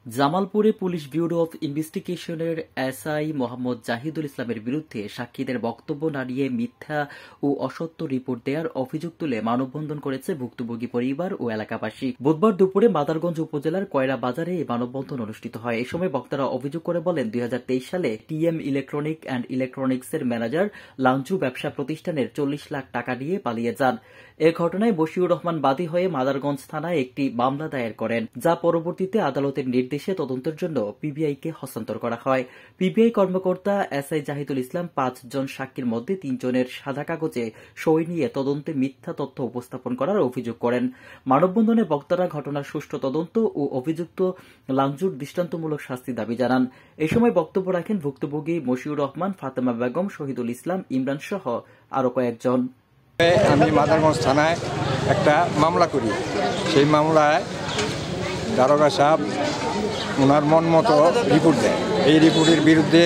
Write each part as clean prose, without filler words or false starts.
জামালপুরে police bureau of ইনভেস্টিগেশনের SI Mohammad Jahidul ইসলামের বিরুদ্ধে সাক্ষীদের বক্তব্য না নিয়ে মিথ্যা ও অসত্য রিপোর্ট দেওয়ার অভিযোগ তুলে মানববন্ধন করেছে ভুক্তভোগী পরিবার ও এলাকাবাসী। বুধবার দুপুরে মাদারগঞ্জ উপজেলার কয়রা বাজারে এই মানববন্ধন অনুষ্ঠিত হয়। এ সময় বক্তারা অভিযোগ করে বলেন, ২০২৩ সালে টিএম ইলেকট্রনিক অ্যান্ড ইলেকট্রনিক্সের ম্যানেজার লাঞ্জু ব্যবসা প্রতিষ্ঠানের ৪০ লাখ টাকা নিয়ে পালিয়ে যান। এ ঘটনায় বশিউর রহমান বাদী হয়ে মাদারগঞ্জ থানায় একটি মামলা দায়ের করেন, যা পরবর্তীতে আদালতের নির্দেশে তদন্তের জন্য পিবিআইকে হস্তান্তর করা হয়। পিবিআই কর্মকর্তা এসআই জাহিদুল ইসলাম ৫ জন সাক্ষীর মধ্যে ৩ জনের সাদা কাগজে সই নিয়ে তদন্তে মিথ্যা তথ্য উপস্থাপন করার অভিযোগ করেন। মানববন্ধনে বক্তারা ঘটনার সুষ্ঠু তদন্ত ও অভিযুক্ত লাঞ্জুর দৃষ্টান্তমূলক শাস্তি দাবি জানান। এ সময় বক্তব্য রাখেন ভুক্তভোগী মশিউর রহমান, ফাতেমা বেগম, শহীদুল ইসলাম, ইমরান সহ আরো কয়েকজন। আমি মাদারগঞ্জ থানায় একটা মামলা করি। সেই মামলায় দারোগা সাহেব ওনার মন মতো রিপোর্ট দেয়। এই রিপোর্টের বিরুদ্ধে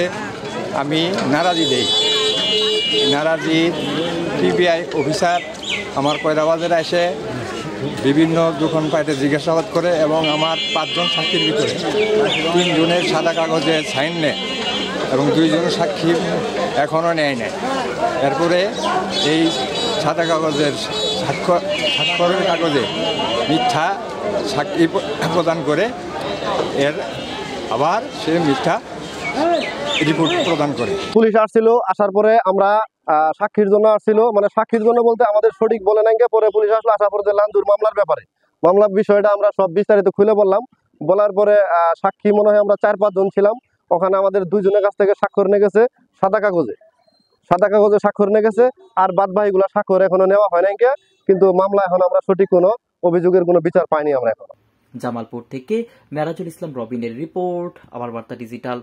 আমি নারাজি দেই। নারাজি পিবিআই অফিসার আমার কয়রাবাজারে এসে বিভিন্ন দোকানপাটে জিজ্ঞাসাবাদ করে এবং আমার ৫ জন সাক্ষীর ভিতরে ৩ জনের সাদা কাগজে সাইন নেয় এবং ২ জন সাক্ষী এখনও নেয় নাই। এরপরে এই সাদা কাগজের স্বাক্ষরের কাগজে মিথ্যা সাক্ষী প্রদান করে আবার সে মিথ্যা রিপোর্ট প্রদান করে। পুলিশ আসছিল, আসার পরে আমরা সাক্ষীর জন্য আসছিল, মানে সাক্ষীর জন্য বলতে আমাদের সঠিক বলে নাই। পরে পুলিশ আসলো, আসার পরে লাঞ্জুর মামলার ব্যাপারে মামলার বিষয়টা আমরা সব বিস্তারিত খুলে বললাম। বলার পরে সাক্ষী মনে হয় আমরা ৪-৫ জন ছিলাম। ওখানে আমাদের ২ জনের কাছ থেকে স্বাক্ষর নিয়ে গেছে সাদা কাগজে স্বাক্ষর নিয়ে গেছে। আর বাদ বাকিগুলো স্বাক্ষর এখনো নেওয়া হয় নাই। কিন্তু মামলা এখন আমরা সঠিক কোনো অভিযোগের কোনো বিচার পাইনি আমরা এখনো। জামালপুর থেকে মেরাজুল ইসলাম রবিনের রিপোর্ট, আমার বার্তা ডিজিটাল।